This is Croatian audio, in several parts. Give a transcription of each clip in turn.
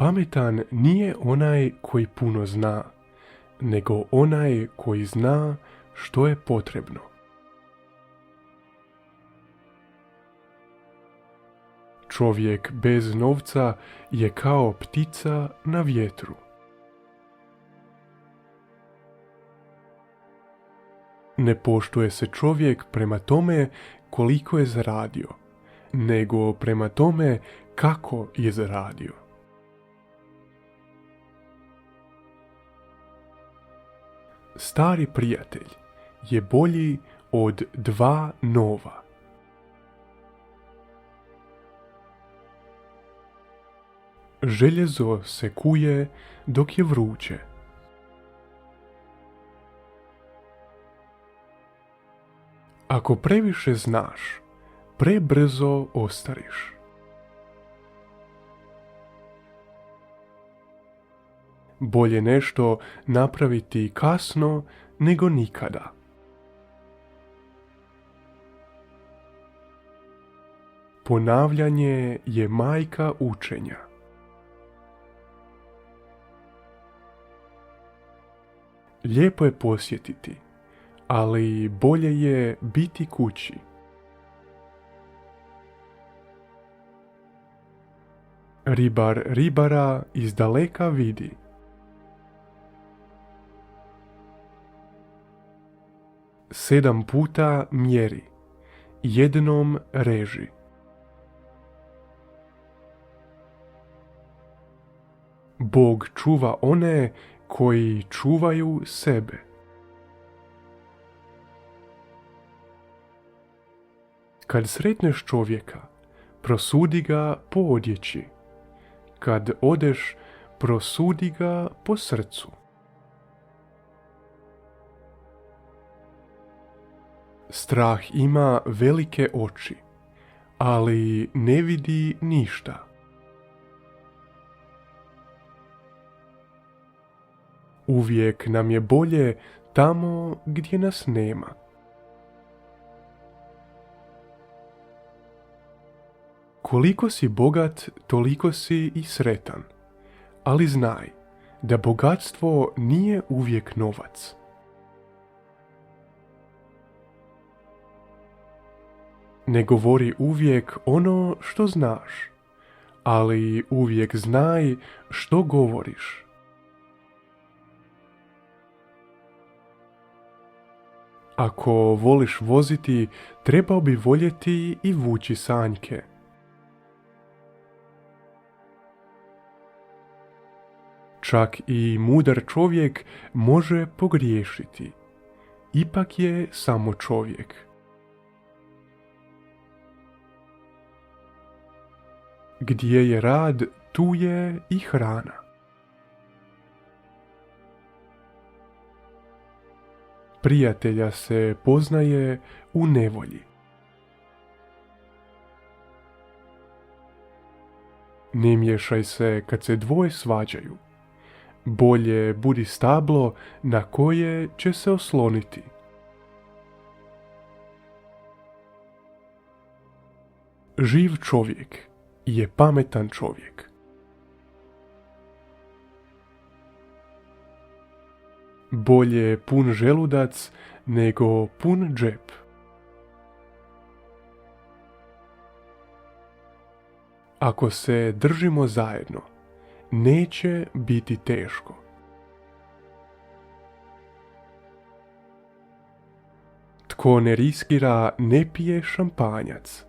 Pametan nije onaj koji puno zna, nego onaj koji zna što je potrebno. Čovjek bez novca je kao ptica na vjetru. Ne poštuje se čovjek prema tome koliko je zaradio, nego prema tome kako je zaradio. Stari prijatelj je bolji od 2 nova. Željezo se kuje dok je vruće. Ako previše znaš, prebrzo ostariš. Bolje nešto napraviti kasno nego nikada. Ponavljanje je majka učenja. Lijepo je posjetiti, ali bolje je biti kući. Ribar ribara izdaleka vidi. Sedam puta mjeri, jednom reži. Bog čuva one koji čuvaju sebe. Kad sretneš čovjeka, prosudi ga po odjeći. Kad odeš, prosudi ga po srcu. Strah ima velike oči, ali ne vidi ništa. Uvijek nam je bolje tamo gdje nas nema. Koliko si bogat, toliko si i sretan, ali znaj da bogatstvo nije uvijek novac. Ne govori uvijek ono što znaš, ali uvijek znaj što govoriš. Ako voliš voziti, trebao bi voljeti i vući sanjke. Čak i mudar čovjek može pogriješiti. Ipak je samo čovjek. Gdje je rad, tu je i hrana. Prijatelja se poznaje u nevolji. Ne miješaj se kad se dvoje svađaju. Bolje budi stablo na koje će se osloniti. Živ čovjek je pametan čovjek. Bolje pun želudac nego pun džep. Ako se držimo zajedno, neće biti teško. Tko ne riskira, ne pije šampanjac.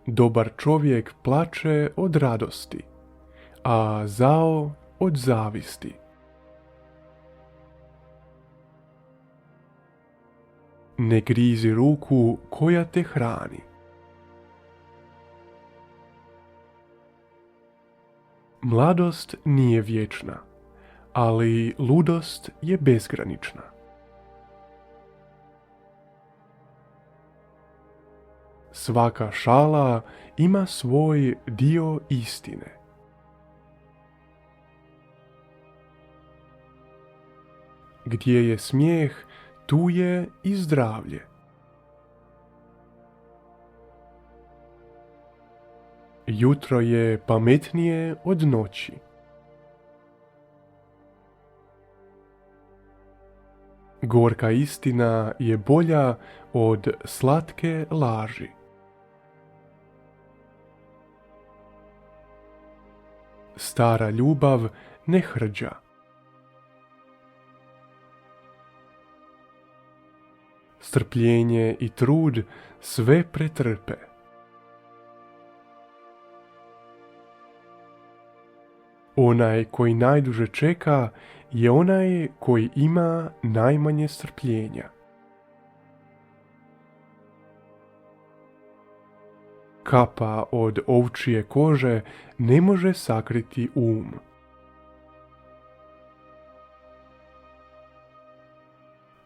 Dobar čovjek plače od radosti, a zao od zavisti. Ne grizi ruku koja te hrani. Mladost nije vječna, ali ludost je bezgranična. Svaka šala ima svoj dio istine. Gdje je smijeh, tu je i zdravlje. Jutro je pametnije od noći. Gorka istina je bolja od slatke laži. Stara ljubav ne hrđa. Strpljenje i trud sve pretrpe. Onaj koji najduže čeka je onaj koji ima najmanje strpljenja. Kapa od ovčije kože ne može sakriti um.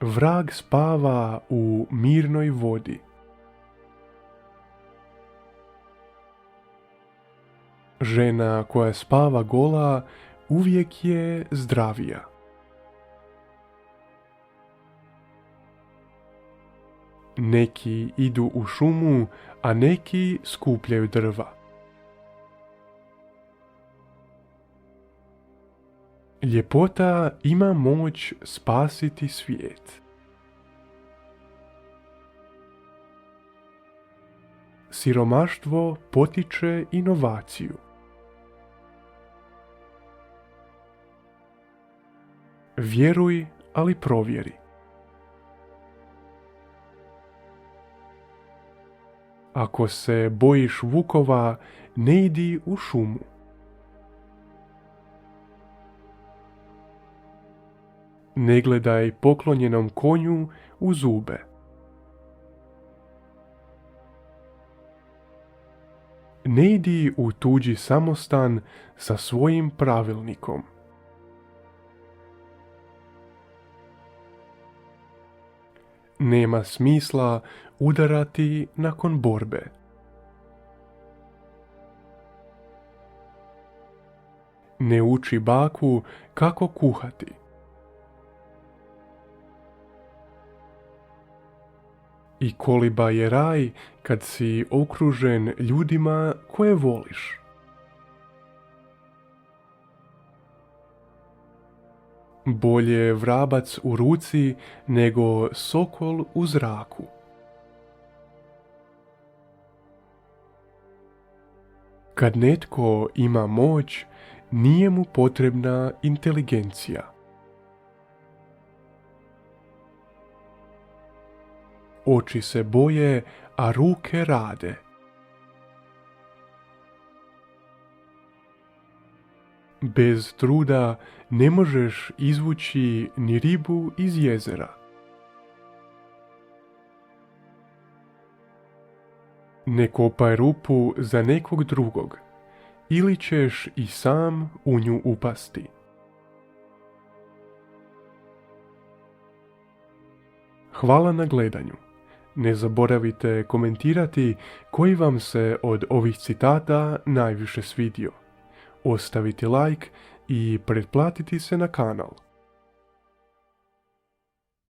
Vrag spava u mirnoj vodi. Žena koja spava gola uvijek je zdravija. Neki idu u šumu, a neki skupljaju drva. Ljepota ima moć spasiti svijet. Siromaštvo potiče inovaciju. Vjeruj, ali provjeri. Ako se bojiš vukova, ne idi u šumu. Ne gledaj poklonjenom konju u zube. Ne idi u tuđi samostan sa svojim pravilnikom. Nema smisla udarati nakon borbe. Ne uči baku kako kuhati. I koliba je raj kad si okružen ljudima koje voliš. Bolje je vrabac u ruci nego sokol u zraku. Kad netko ima moć, nije mu potrebna inteligencija. Oči se boje, a ruke rade. Bez truda ne možeš izvući ni ribu iz jezera. Ne kopaj rupu za nekog drugog, ili ćeš i sam u nju upasti. Hvala na gledanju. Ne zaboravite komentirati koji vam se od ovih citata najviše svidio. Ostaviti like i pretplatiti se na kanal.